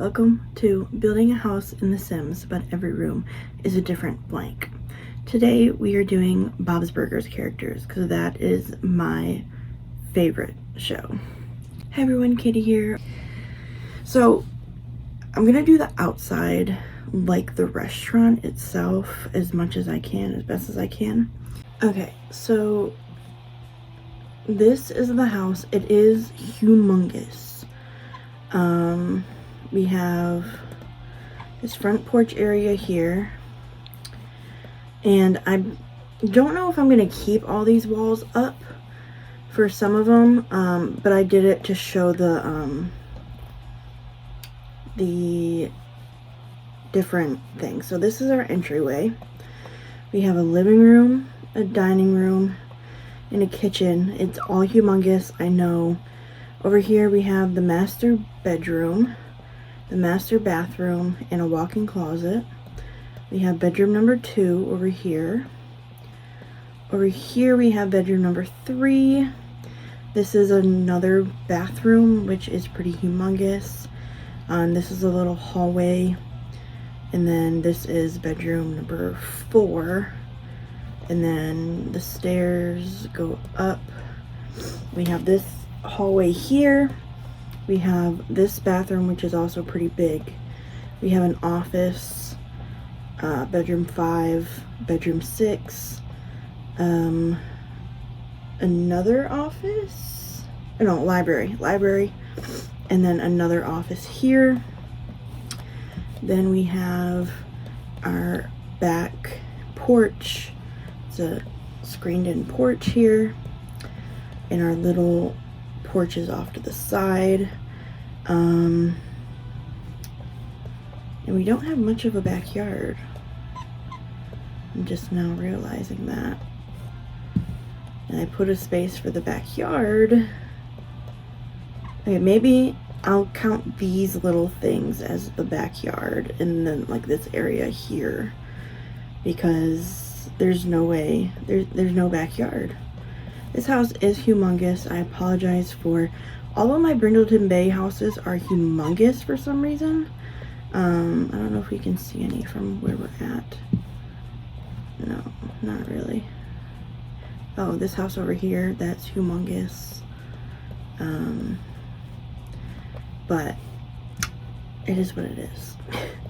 Welcome to building a house in The Sims, but every room is a different blank. Today we are doing Bob's Burgers characters because that is my favorite show. Hey everyone, Katie here. So I'm gonna do the outside like the restaurant itself as much as I can, as best as I can. Okay, so this is the house. It is humongous. We have this front porch area here, and I don't know if I'm gonna keep all these walls up for some of them, but I did it to show the different things. So this is our entryway. We have a living room, a dining room, and a kitchen. It's all humongous, I know. Over here we have the master bedroom, the master bathroom, and a walk-in closet. We have bedroom number 2 over here. Over here we have bedroom number 3. This is another bathroom, which is pretty humongous. This is a little hallway. And then this is bedroom number 4. And then the stairs go up. We have this hallway here. We have this bathroom, which is also pretty big. We have an office, bedroom 5, bedroom 6, another office, no, library, and then another office here. Then we have our back porch. It's a screened in porch here, and our little porches off to the side, and we don't have much of a backyard. I'm just now realizing that. And I put a space for the backyard. Okay, maybe I'll count these little things as the backyard, and then like this area here, because there's no way, there's no backyard. This house is humongous. I apologize for all of my Brindleton Bay houses are humongous for some reason. I don't know if we can see any from where we're at. No, not really. Oh, this house over here, that's humongous. But it is what it is.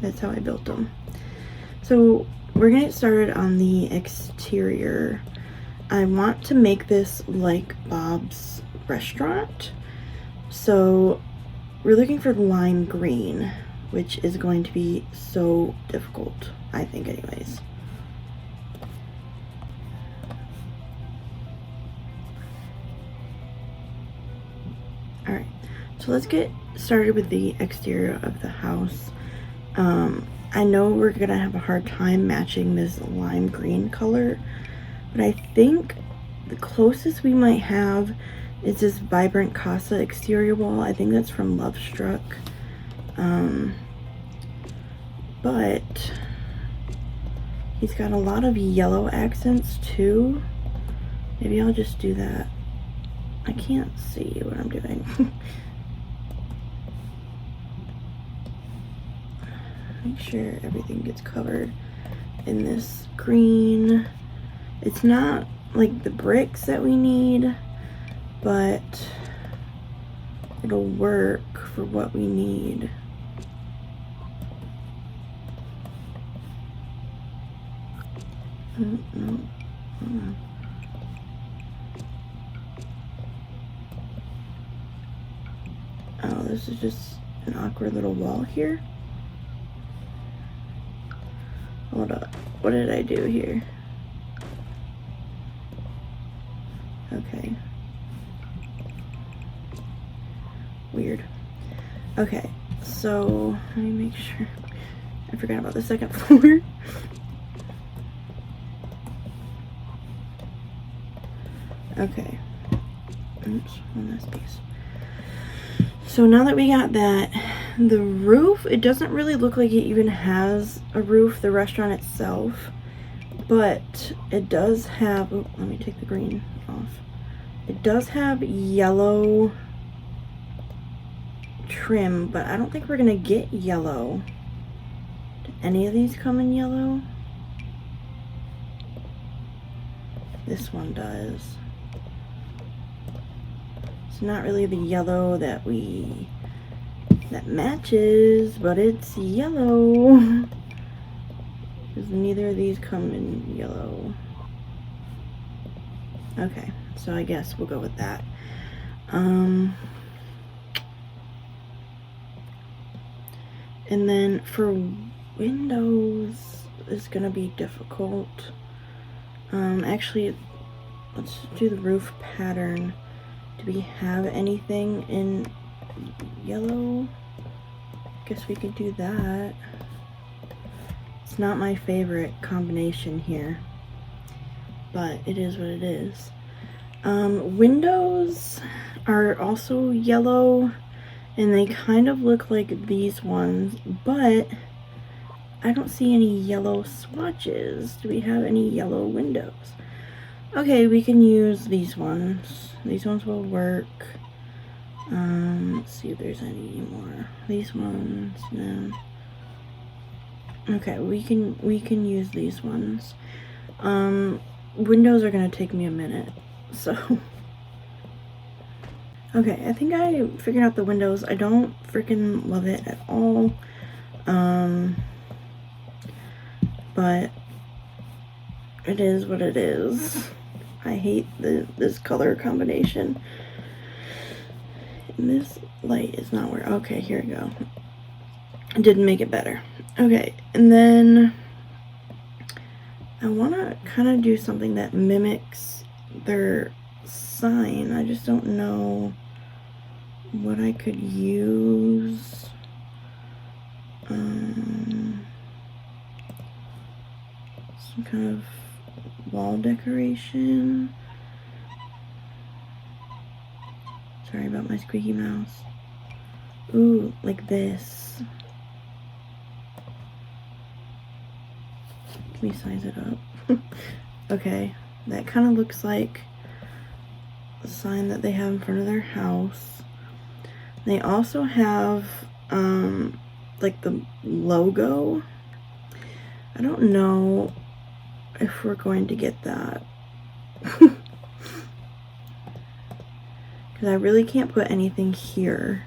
That's how I built them. So we're gonna get started on the exterior. I want to make this like Bob's restaurant, so we're looking for lime green, which is going to be so difficult, I think, anyways. Alright, so let's get started with the exterior of the house. I know we're gonna have a hard time matching this lime green color, but I think the closest we might have is this vibrant casa exterior wall. I think that's from Lovestruck. But he's got a lot of yellow accents too. Maybe I'll just do that. I can't see what I'm doing. Make sure everything gets covered in this green. It's not like the bricks that we need, but it'll work for what we need. No, hold on. Oh, this is just an awkward little wall here. Hold up. What did I do here? Okay. Weird. Okay, so let me make sure. I forgot about the second floor. Okay. Oops, one last piece. So now that we got that, the roof, it doesn't really look like it even has a roof, the restaurant itself, but it does have, oh, let me take the green off. It does have yellow trim, but I don't think we're gonna get yellow. Do any of these come in yellow? This one does. It's not really the yellow that matches, but it's yellow. Because neither of these come in yellow. Okay, so I guess we'll go with that. And then for windows, it's gonna be difficult. Actually, let's do the roof pattern. Do we have anything in yellow? Guess we could do that. It's not my favorite combination here, but it is what it is. Windows are also yellow, and they kind of look like these ones, but I don't see any yellow swatches. Do we have any yellow windows? Okay, we can use these ones. These ones will work. Let's see if there's any more. These ones, no. Okay, we can use these ones. Windows are gonna take me a minute, so. Okay, I think I figured out the windows. I don't freaking love it at all. But it is what it is. I hate this color combination. And this light is not where, okay, here we go. I didn't make it better. Okay, and then I want to kind of do something that mimics their sign. I just don't know what I could use. Some kind of wall decoration. Sorry about my squeaky mouse. Ooh, like this. Let me size it up. Okay, that kind of looks like the sign that they have in front of their house. They also have like the logo. I don't know if we're going to get that. Because I really can't put anything here.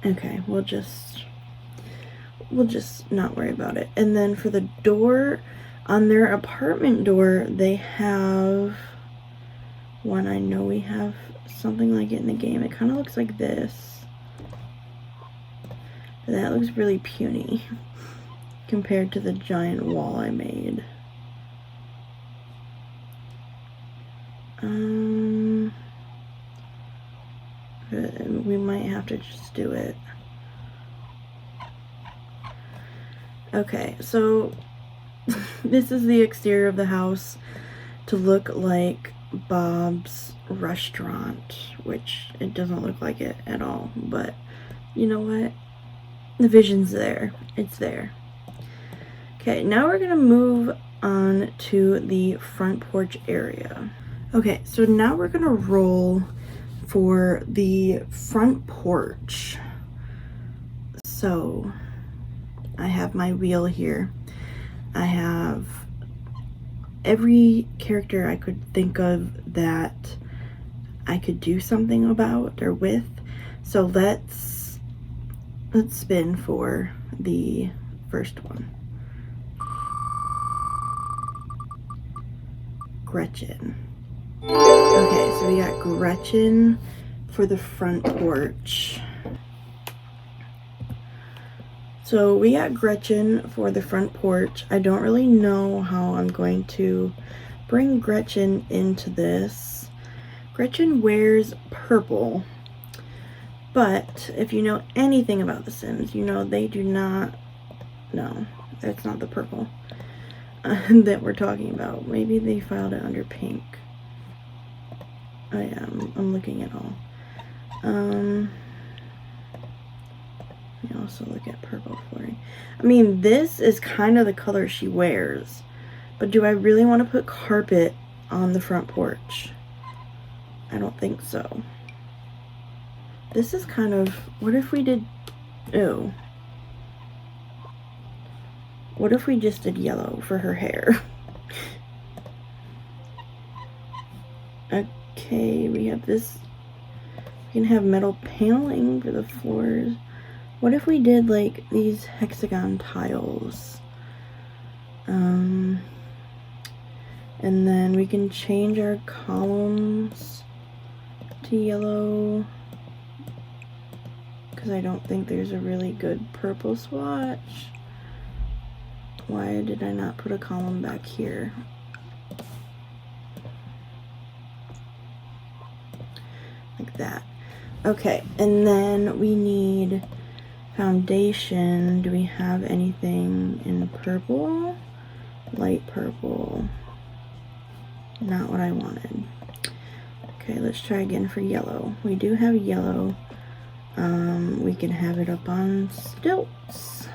Okay, we'll just not worry about it. And then for the door, on their apartment door, they have one. I know we have something like it in the game. It kind of looks like this. But that looks really puny compared to the giant wall I made. We might have to just do it. Okay, so this is the exterior of the house to look like Bob's restaurant, which it doesn't look like it at all, but you know what? The vision's there. It's there. Okay, now we're gonna move on to the front porch area. Okay, so now we're gonna roll for the front porch. So I have my wheel here. I have every character I could think of that I could do something about or with. So let's spin for the first one. Gretchen. Okay, so we got Gretchen for the front porch. So we got Gretchen for the front porch. I don't really know how I'm going to bring Gretchen into this. Gretchen wears purple, but if you know anything about The Sims, you know they do not, no, that's not the purple that we're talking about. Maybe they filed it under pink. Oh yeah, I'm looking at all. Let me also look at purple flooring. I mean, this is kind of the color she wears, but do I really want to put carpet on the front porch? I don't think so. This is kind of, what if we did, ew. What if we just did yellow for her hair? Okay, we have this, we can have metal paneling for the floors. What if we did like these hexagon tiles? And then we can change our columns to yellow, because I don't think there's a really good purple swatch. Why did I not put a column back here? Like that. Okay, and then we need foundation. Do we have anything in purple? Light purple. Not what I wanted. Okay, let's try again for yellow. We do have yellow. We can have it up on stilts.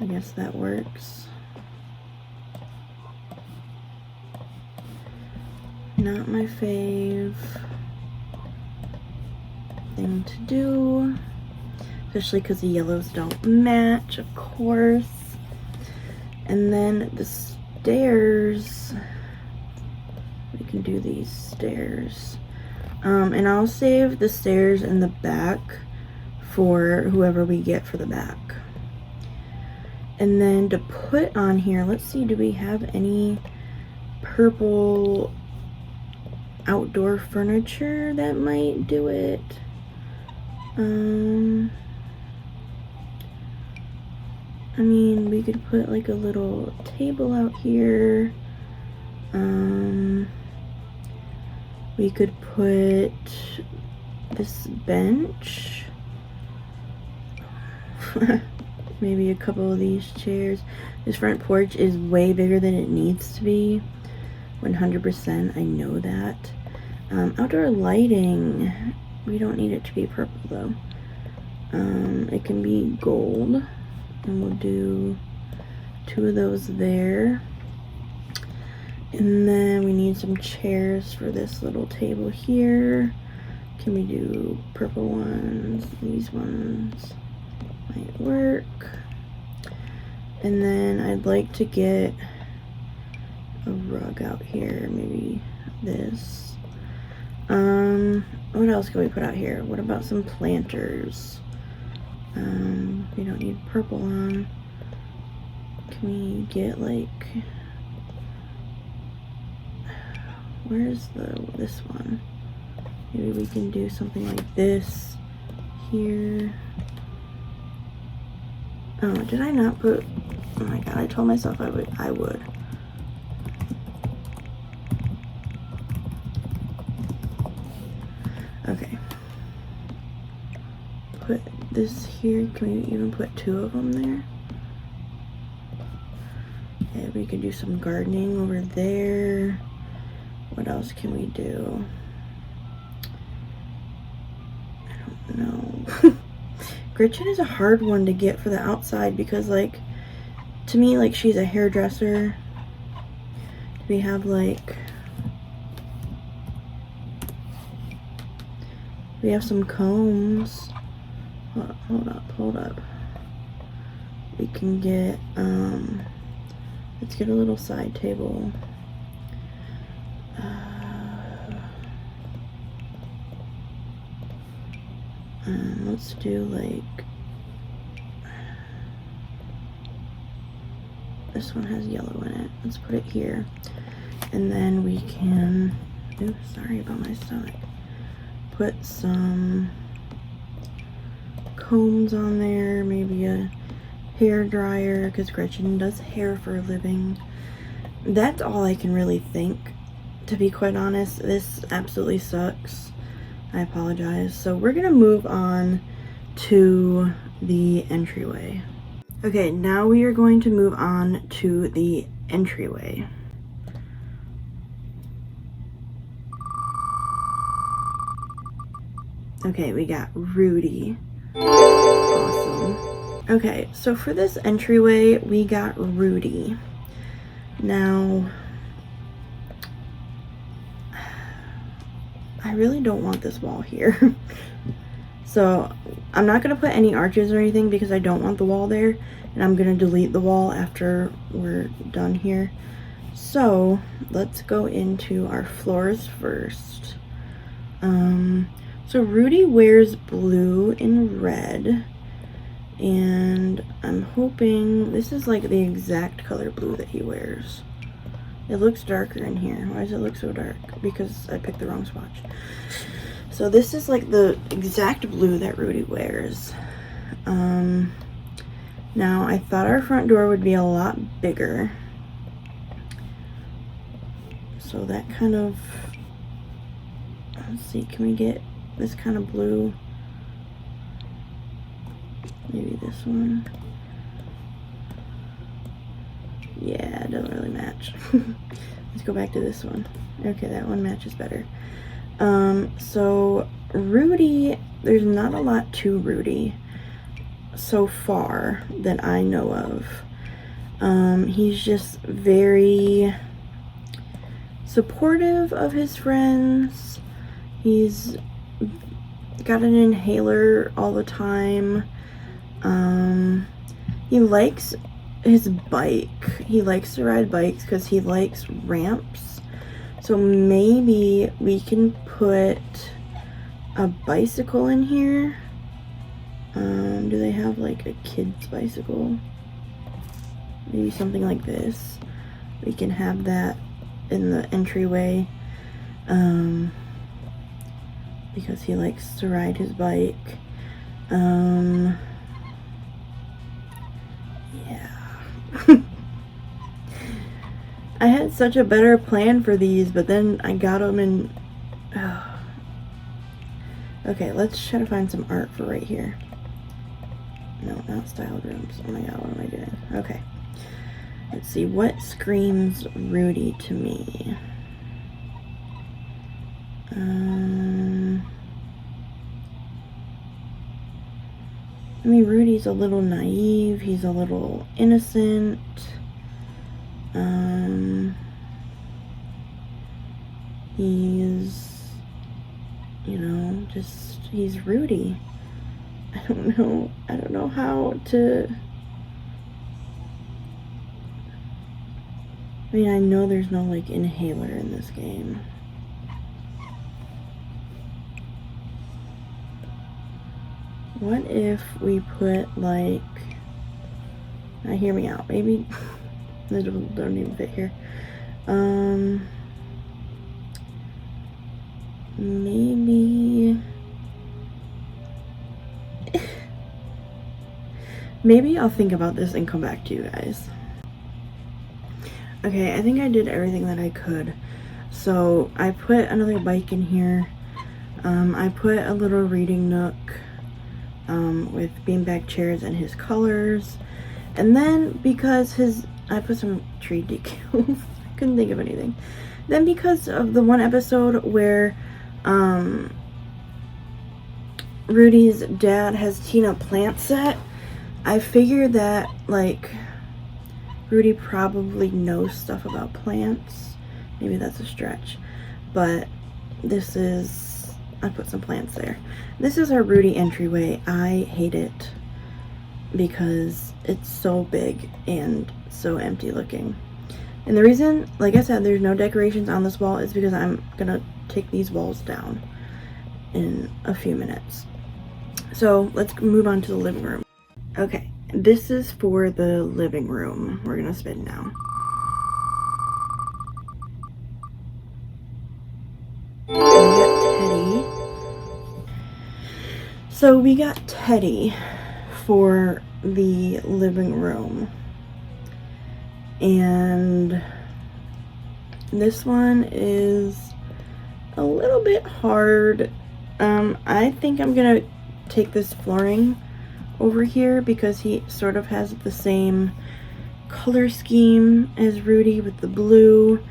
I guess that works. Not my fave thing to do, especially because the yellows don't match, of course. And then the stairs, we can do these stairs. And I'll save the stairs in the back for whoever we get for the back. And then to put on here, let's see, do we have any purple outdoor furniture that might do it? I mean, we could put like a little table out here. We could put this bench. Maybe a couple of these chairs. This front porch is way bigger than it needs to be. 100%, I know that. Outdoor lighting. We don't need it to be purple though. It can be gold. And we'll do 2 of those there. And then we need some chairs for this little table here. Can we do purple ones? These ones might work. And then I'd like to get a rug out here, maybe this. What else can we put out here? What about some planters? We don't need purple on. Can we get like, where's this one? Maybe we can do something like this here. Oh, did I not put, oh my god, I told myself I would. Okay. Put this here. Can we even put 2 of them there? Yeah, we could do some gardening over there. What else can we do? I don't know. Gretchen is a hard one to get for the outside because, like, to me, like, she's a hairdresser. We have, like, we have some combs. Hold up. We can get, let's get a little side table. Let's do like, this one has yellow in it. Let's put it here. And then we can, oops, sorry about my stomach. Put some combs on there, maybe a hair dryer, because Gretchen does hair for a living. That's all I can really think, to be quite honest. This absolutely sucks. I apologize. So we're gonna move on to the entryway. Okay, now we are going to move on to the entryway. Okay, we got Rudy. Awesome. Okay, so for this entryway, we got Rudy. Now, I really don't want this wall here. So, I'm not going to put any arches or anything because I don't want the wall there. And I'm going to delete the wall after we're done here. So, let's go into our floors first. So Rudy wears blue and red. And I'm hoping this is like the exact color blue that he wears. It looks darker in here. Why does it look so dark? Because I picked the wrong swatch. So this is like the exact blue that Rudy wears. Now I thought our front door would be a lot bigger. So that kind of, let's see, can we get this kind of blue? Maybe this one. Yeah, it doesn't really match. Let's go back to this one. Okay, that one matches better. So Rudy, there's not a lot to Rudy so far that I know of. He's just very supportive of his friends. He's got an inhaler all the time. He likes his bike. He likes to ride bikes because he likes ramps. So maybe we can put a bicycle in here. Do they have like a kid's bicycle? Maybe something like this. We can have that in the entryway. Because he likes to ride his bike. Yeah. I had such a better plan for these, but then I got them in... Okay, let's try to find some art for right here. No, not styled rooms. Oh my god, what am I doing? Okay. Let's see, what screams Rudy to me? I mean, Rudy's a little naive. He's a little innocent. He's, you know, just, he's Rudy. I don't know how to, I mean, I know there's no, like, inhaler in this game. What if we put, like, now hear me out, maybe, they don't even fit here. Maybe I'll think about this and come back to you guys. Okay, I think I did everything that I could. So I put another bike in here. I put a little reading nook with beanbag chairs and his colors. And then because I put some tree decals. I couldn't think of anything. Then because of the one episode where Rudy's dad has Tina plant set, I figured that, like, Rudy probably knows stuff about plants. Maybe that's a stretch. But this is, I put some plants there. This is our Rudy entryway. I hate it because it's so big and so empty looking. And the reason, like I said, there's no decorations on this wall is because I'm gonna take these walls down in a few minutes. So let's move on to the living room. Okay, this is for the living room. We're gonna spin now. And we got Teddy. So we got Teddy for the living room. And this one is a little bit hard. I think I'm gonna take this flooring over here because he sort of has the same color scheme as Rudy with the blue.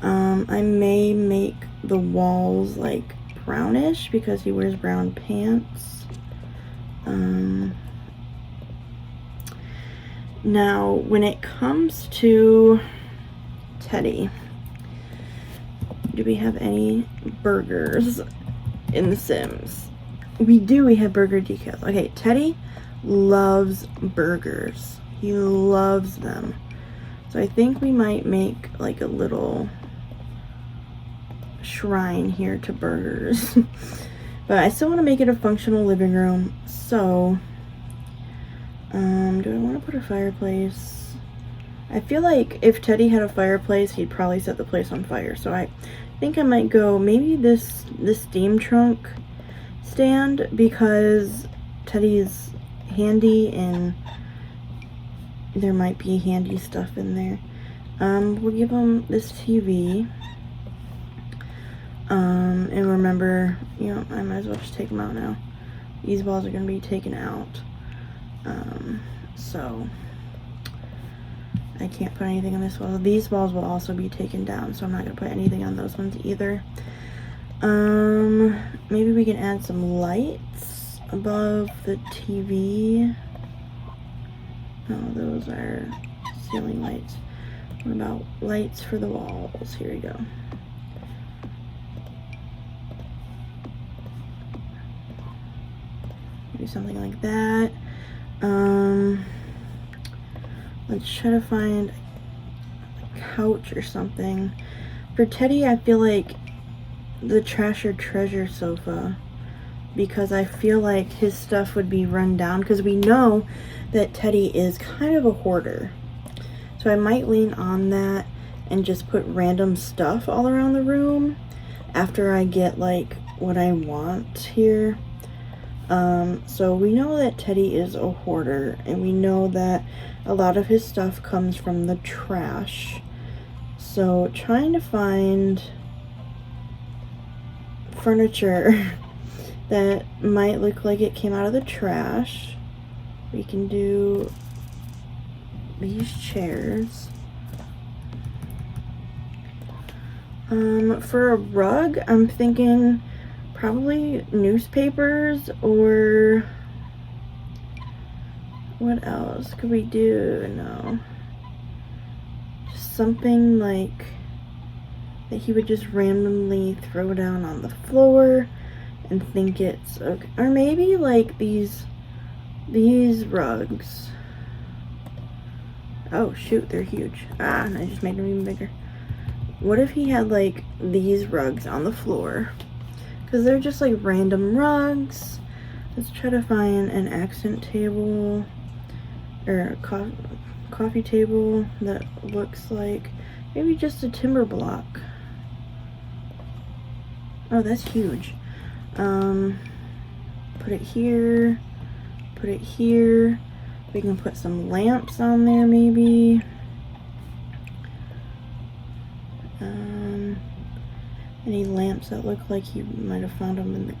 I may make the walls like brownish because he wears brown pants. Now, when it comes to Teddy, do we have any burgers in The Sims? We do. We have burger decals. Okay, Teddy loves burgers. He loves them. So I think we might make like a little shrine here to burgers. But I still want to make it a functional living room. So do I want to put a fireplace? I feel like if Teddy had a fireplace, he'd probably set the place on fire. So I think I might go maybe this steam trunk stand, because Teddy's handy and there might be handy stuff in there. We'll give him this TV. And remember, you know, I might as well just take them out now. These walls are going to be taken out. So I can't put anything on this wall. These walls will also be taken down, so I'm not going to put anything on those ones either. Maybe we can add some lights above the TV. Oh, those are ceiling lights. What about lights for the walls? Here we go. Maybe something like that. Let's try to find a couch or something. For Teddy, I feel like the trash or treasure sofa, because I feel like his stuff would be run down, because we know that Teddy is kind of a hoarder. So I might lean on that and just put random stuff all around the room after I get like what I want here. So we know that Teddy is a hoarder, and we know that a lot of his stuff comes from the trash. So trying to find furniture that might look like it came out of the trash. We can do these chairs. For a rug, I'm thinking probably newspapers, or what else could we do? No, just something like that he would just randomly throw down on the floor and think it's okay. Or maybe like these rugs. Oh shoot, they're huge. And I just made them even bigger. What if he had like these rugs on the floor? Because they're just like random rugs. Let's try to find an accent table or a coffee table that looks like maybe just a timber block. Oh, that's huge. Put it here. Put it here. We can put some lamps on there maybe. Any lamps that look like you might have found them in the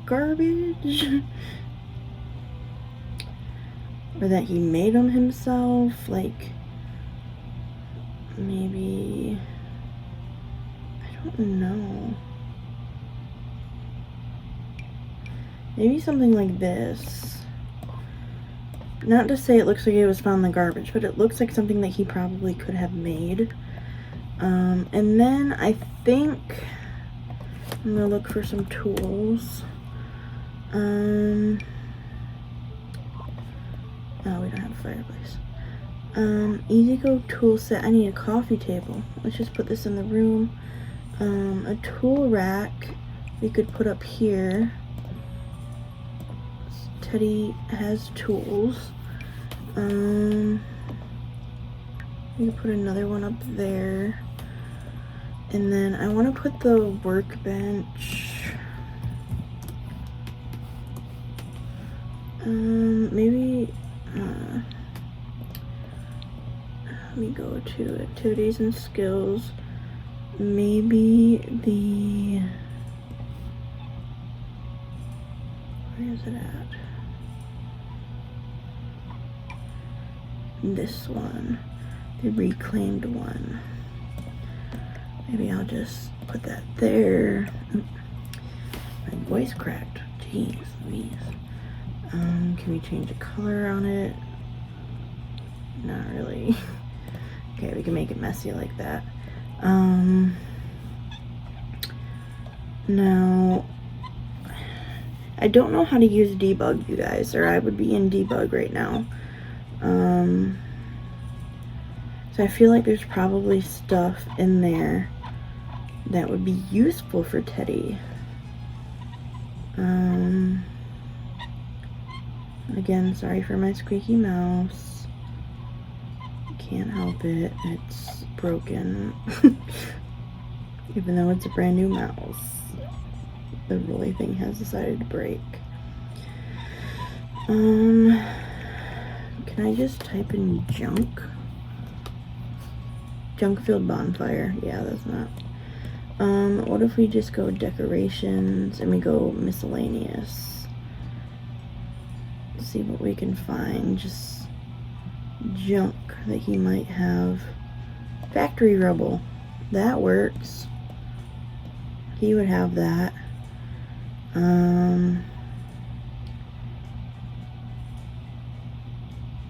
garbage. Or that he made them himself. Like, maybe, I don't know. Maybe something like this. Not to say it looks like it was found in the garbage, but it looks like something that he probably could have made. And then I think I'm gonna look for some tools. Oh, we don't have a fireplace. Easy go tool set. I need a coffee table. Let's just put this in the room. A tool rack we could put up here. Teddy has tools. We could put another one up there. And then I want to put the workbench. Maybe let me go to activities and skills. Maybe where is it at? This one, the reclaimed one. Maybe I'll just put that there. My voice cracked. Jeez Louise. Can we change the color on it? Not really. Okay, we can make it messy like that. Now, I don't know how to use debug, you guys, or I would be in debug right now. So I feel like there's probably stuff in there that would be useful for Teddy. Again, sorry for my squeaky mouse. Can't help it. It's broken. Even though it's a brand new mouse, the rolly thing has decided to break. Can I just type in junk? Junk filled bonfire. Yeah, that's not. What if we just go decorations and we go miscellaneous? See what we can find. Just junk that he might have. Factory rubble. That works. He would have that.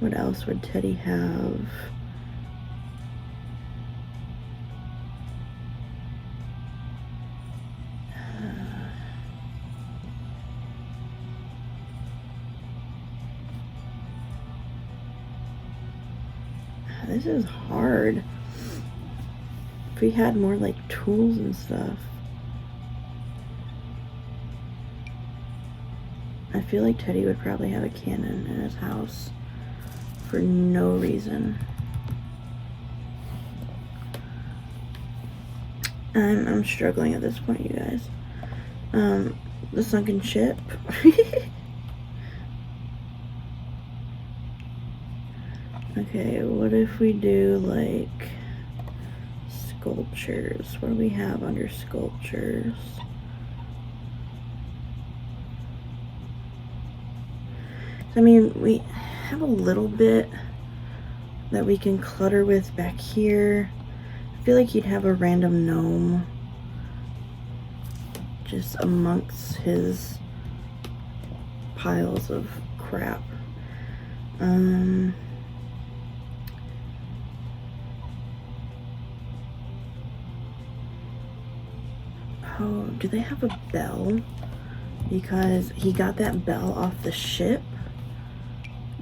What else would Teddy have? This is hard. If we had more like tools and stuff. I feel like Teddy would probably have a cannon in his house for no reason. I'm struggling at this point, you guys. The sunken ship. Okay, what if we do like sculptures? What do we have under sculptures? I mean, we have a little bit that we can clutter with back here. I feel like he'd have a random gnome just amongst his piles of crap. Oh, do they have a bell? Because he got that bell off the ship.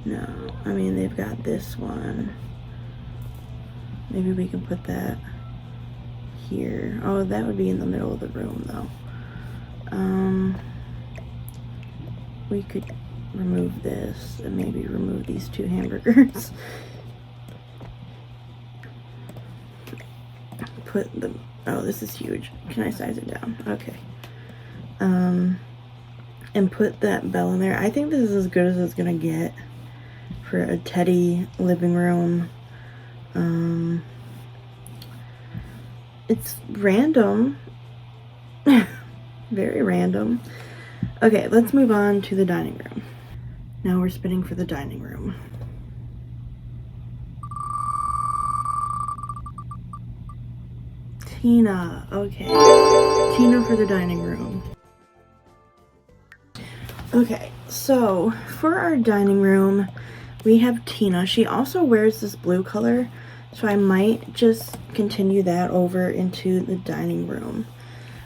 No, I mean, they've got this one. Maybe we can put that here. Oh, that would be in the middle of the room, though. We could remove this and maybe remove these 2 hamburgers. Put the... Oh, this is huge. Can I size it down? Okay. And put that bell in there. I think this is as good as it's gonna get for a Teddy living room. It's random. Very random. Okay, let's move on to the dining room. Now we're spinning for the dining room. Tina. Okay. Tina for the dining room. Okay, so for our dining room, we have Tina. She also wears this blue color, so I might just continue that over into the dining room.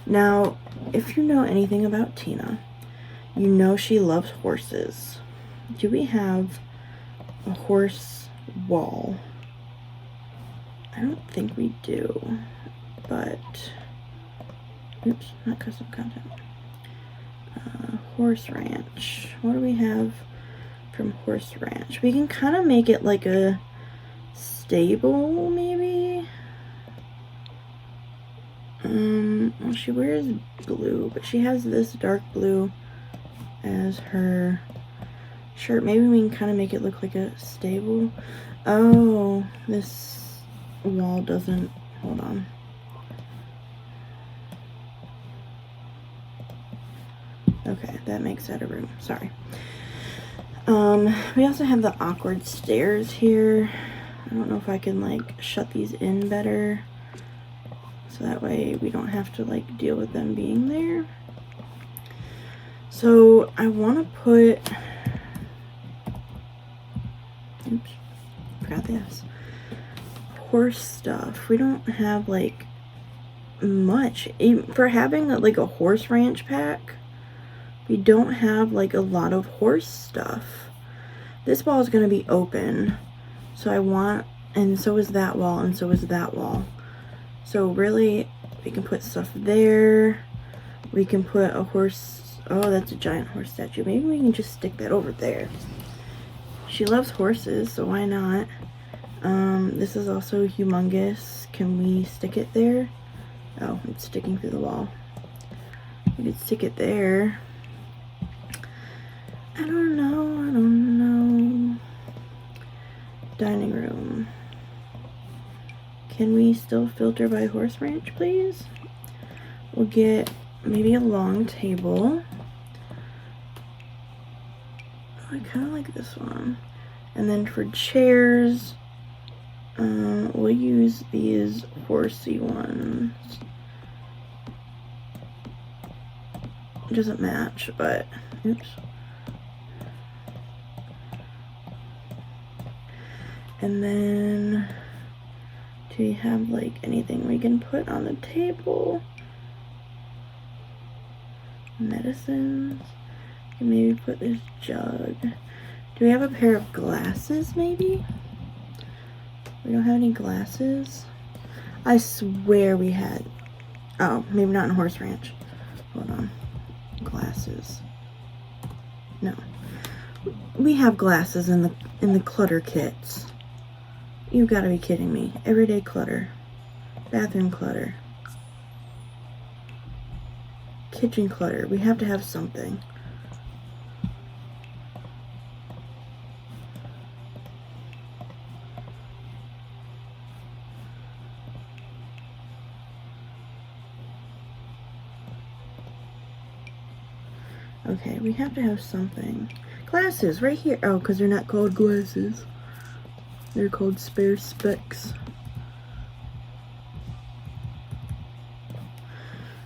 Now, if you know anything about Tina, you know she loves horses. Do we have a horse wall? I don't think we do, but, oops, not custom content. Horse ranch. What do we have from horse ranch? We can kind of make it like a stable, maybe. Well, she wears blue, but she has this dark blue as her shirt. Maybe we can kind of make it look like a stable. Oh, this wall doesn't, hold on. Okay, that makes that a room. Sorry. We also have the awkward stairs here. I don't know if I can like shut these in better, so that way we don't have to like deal with them being there. So I want to put, oops, forgot this. Horse stuff. We don't have like much. Even for having like a horse ranch pack, we don't have like a lot of horse stuff. This wall is going to be open, so I want, and so is that wall, and so is that wall. So really, we can put stuff there. We can put a horse. Oh, that's a giant horse statue. Maybe we can just stick that over there. She loves horses, so why not? This is also humongous. Can we stick it there? Oh, it's sticking through the wall. We could stick it there. I don't know. Dining room. Can we still filter by horse ranch, please? We'll get maybe a long table. I kind of like this one. And then for chairs, we'll use these horsey ones. It doesn't match, but oops. And then, do we have like anything we can put on the table? Medicines. Can maybe put this jug. Do we have a pair of glasses maybe? We don't have any glasses. I swear we had. Oh, maybe not in Horse Ranch. Hold on. Glasses. No. We have glasses in the clutter kits. You gotta be kidding me. Everyday clutter. Bathroom clutter. Kitchen clutter. We have to have something. Okay, we have to have something. Glasses, right here. Oh, because they're not called glasses. They're called spare specs.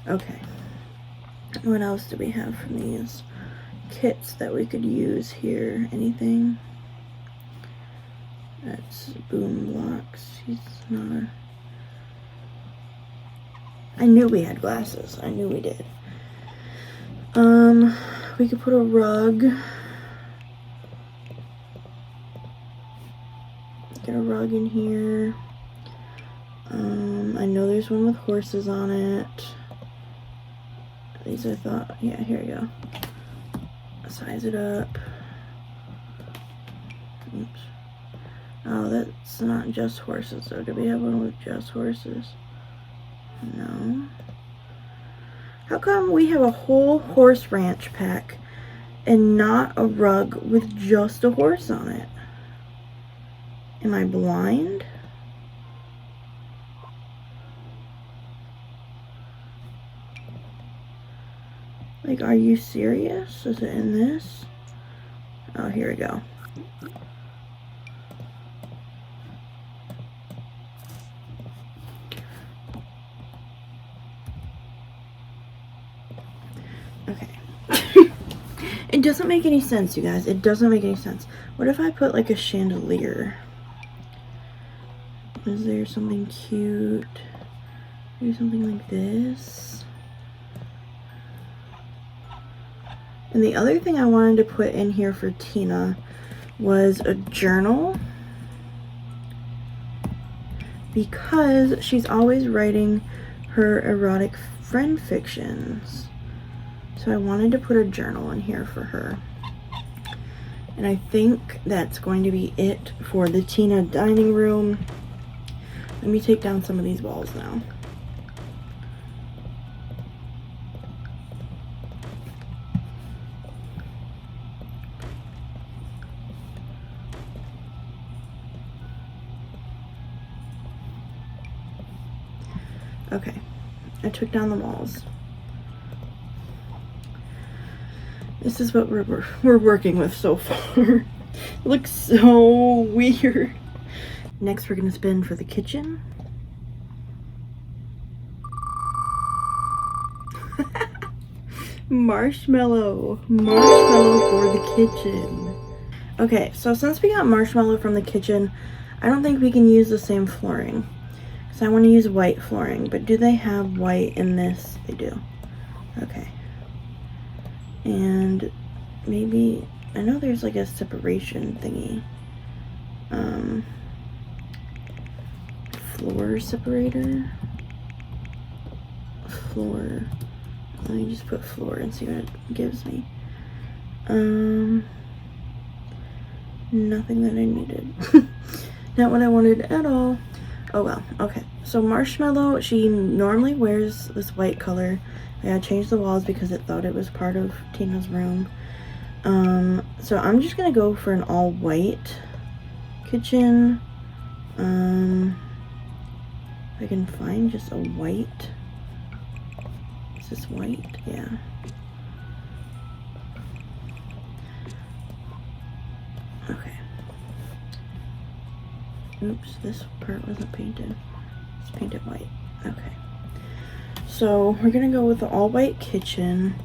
Okay. What else do we have from these kits that we could use here? Anything? That's boom blocks. He's not a... I knew we had glasses. I knew we did. We could put a rug. Get a rug in here. I know there's one with horses on it. These I thought, yeah, here we go. Size it up. Oops. Oh, that's not just horses, though. Do we have one with just horses? No. How come we have a whole horse ranch pack and not a rug with just a horse on it? Am I blind? Like, are you serious? Is it in this? Oh, here we go. Okay. It doesn't make any sense, you guys. It doesn't make any sense. What if I put like a chandelier? Is there something cute? Maybe something like this. And the other thing I wanted to put in here for Tina was a journal, because she's always writing her erotic friend fictions. So I wanted to put a journal in here for her. And I think that's going to be it for the Tina dining room. Let me take down some of these walls now. Okay, I took down the walls. This is what we're working with so far. It looks so weird. Next, we're gonna spin for the kitchen. Marshmallow for the kitchen. Okay, so since we got marshmallow from the kitchen, I don't think we can use the same flooring. So I want to use white flooring, but do they have white in this? They do. Okay. And maybe, I know there's like a separation thingy. Floor separator. Floor. Let me just put floor and see what it gives me. Nothing that I needed. Not what I wanted at all. Oh well, okay. So Marshmallow, she normally wears this white color. I gotta change the walls because it thought it was part of Tina's room. So I'm just gonna go for an all white kitchen. If I can find just a white. Is this white? Yeah. Okay. Oops, this part wasn't painted. Let's paint it white. Okay. So we're gonna go with the all white kitchen.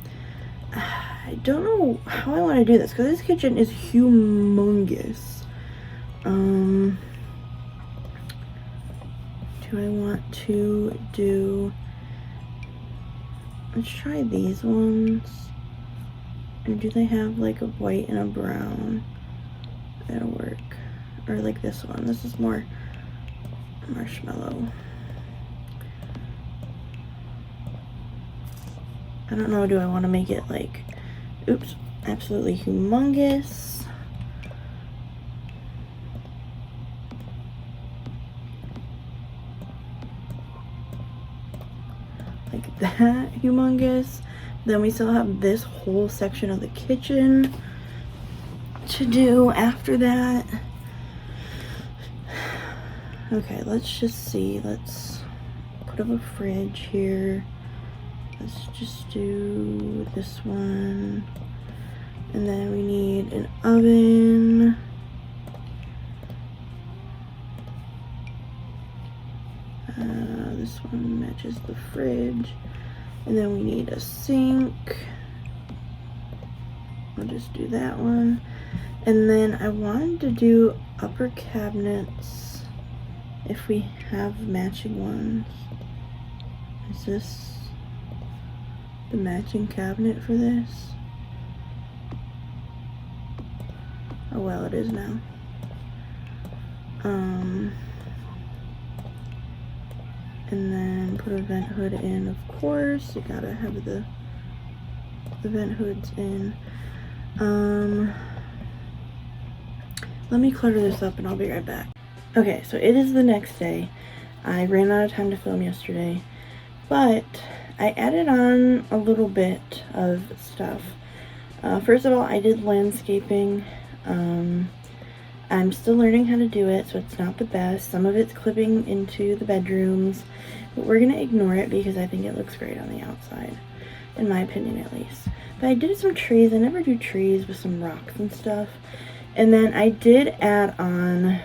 I don't know how I want to do this because this kitchen is humongous. Do I want to do, let's try these ones. Or do they have like a white and a brown? That'll work. Or like this one. This is more marshmallow. I don't know, do I want to make it like, oops, absolutely humongous? Like that humongous. Then we still have this whole section of the kitchen to do after that. Okay, let's just see. Let's put up a fridge here. Let's just do this one. And then we need an oven. This one matches the fridge. And then we need a sink. I'll just do that one. And then I wanted to do upper cabinets if we have matching ones. Is this the matching cabinet for this? Oh well, it is now. And then put a vent hood in, of course. You gotta have the vent hoods in. Let me clutter this up and I'll be right back. Okay, so it is the next day. I ran out of time to film yesterday, but I added on a little bit of stuff. First of all, I did landscaping. I'm still learning how to do it, so it's not the best. Some of it's clipping into the bedrooms, but we're gonna ignore it because I think it looks great on the outside, in my opinion at least. But I did some trees. I never do trees with some rocks and stuff. And then I did add on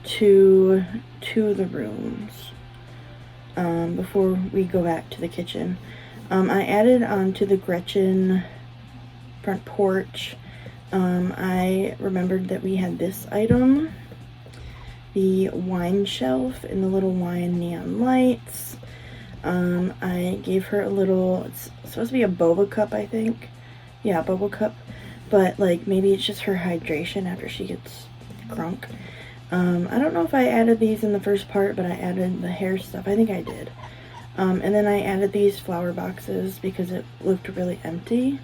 to two of the rooms before we go back to the kitchen. I added on to the Gretchen front porch. I remembered that we had this item, the wine shelf and the little wine neon lights. I gave her a little, it's supposed to be a boba cup, I think. Yeah, boba cup. But like maybe it's just her hydration after she gets crunk. I don't know if I added these in the first part, but I added the hair stuff. I think I did. And then I added these flower boxes because it looked really empty.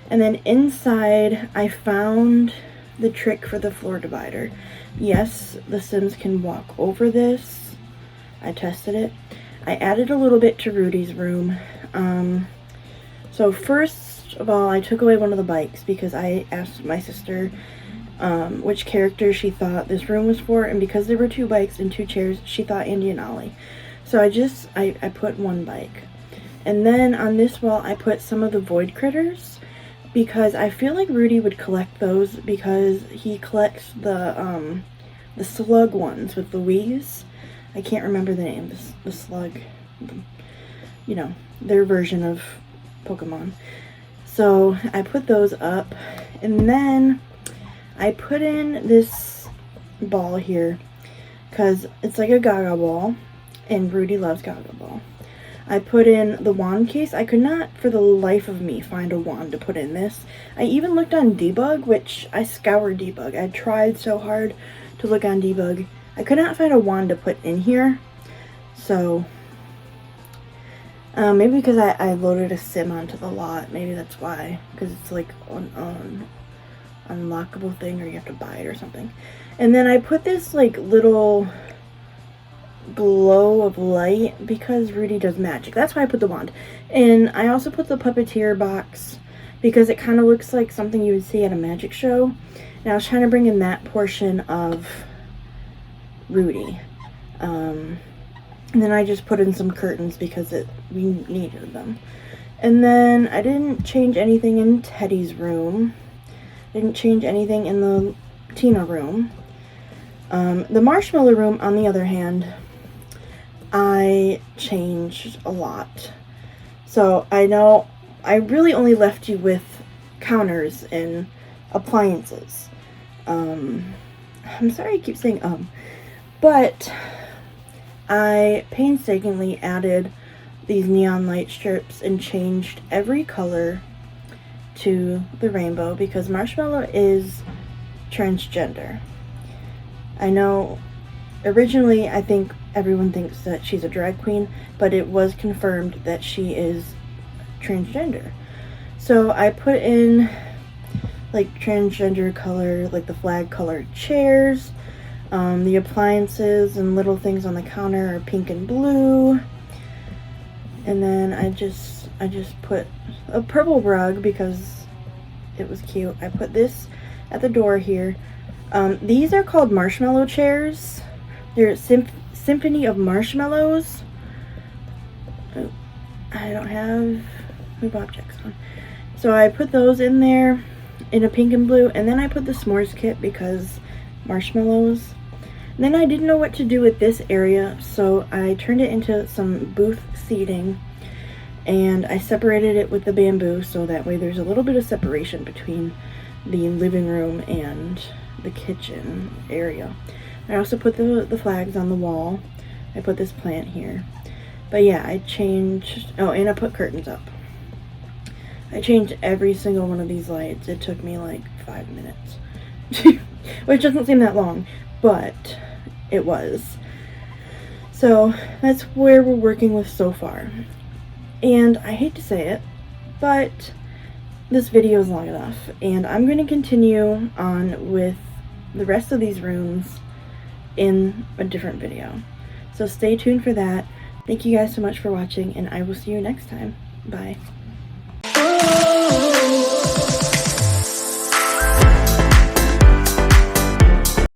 And then inside, I found the trick for the floor divider. Yes, the Sims can walk over this. I tested it. I added a little bit to Rudy's room. So first of all, I took away one of the bikes because I asked my sister which character she thought this room was for. And because there were two bikes and two chairs, she thought Andy and Ollie. So I put one bike. And then on this wall, I put some of the void critters. Because I feel like Rudy would collect those because he collects the slug ones with Louise. I can't remember the name. The slug, you know, their version of Pokemon. So I put those up, and then I put in this ball here because it's like a Gaga ball, and Rudy loves Gaga ball. I put in the wand case. I could not for the life of me find a wand to put in this. I even looked on Debug, which I scoured Debug. I tried so hard to look on Debug. I could not find a wand to put in here. So maybe because I loaded a sim onto the lot. Maybe that's why. Because it's like an unlockable thing, or you have to buy it or something. And then I put this like little glow of light because Rudy does magic. That's why I put the wand. And I also put the puppeteer box because it kind of looks like something you would see at a magic show. And I was trying to bring in that portion of Rudy. And then I just put in some curtains because we needed them. And then I didn't change anything in Teddy's room. Didn't change anything in the Tina room. The marshmallow room, on the other hand, I changed a lot. So I know I really only left you with counters and appliances. I'm sorry I keep saying but I painstakingly added these neon light strips and changed every color to the rainbow because Marshmallow is transgender. I know originally I think everyone thinks that she's a drag queen, but it was confirmed that she is transgender. So I put in like transgender color, like the flag colored chairs. The appliances and little things on the counter are pink and blue. And then I just put a purple rug because it was cute. I put this at the door here. These are called marshmallow chairs. They're Symphony of Marshmallows. Oh, I don't have move objects on. So I put those in there in a pink and blue, and then I put the s'mores kit because marshmallows. And then I didn't know what to do with this area, so I turned it into some booth seating, and I separated it with the bamboo so that way there's a little bit of separation between the living room and the kitchen area. I also put the flags on the wall. I put this plant here. But yeah, I changed, oh, and I put curtains up. I changed every single one of these lights. It took me like 5 minutes. Which doesn't seem that long, but it was. So that's where we're working with so far. And I hate to say it, but this video is long enough, and I'm going to continue on with the rest of these rooms in a different video. So stay tuned for that. Thank you guys so much for watching, and I will see you next time. Bye.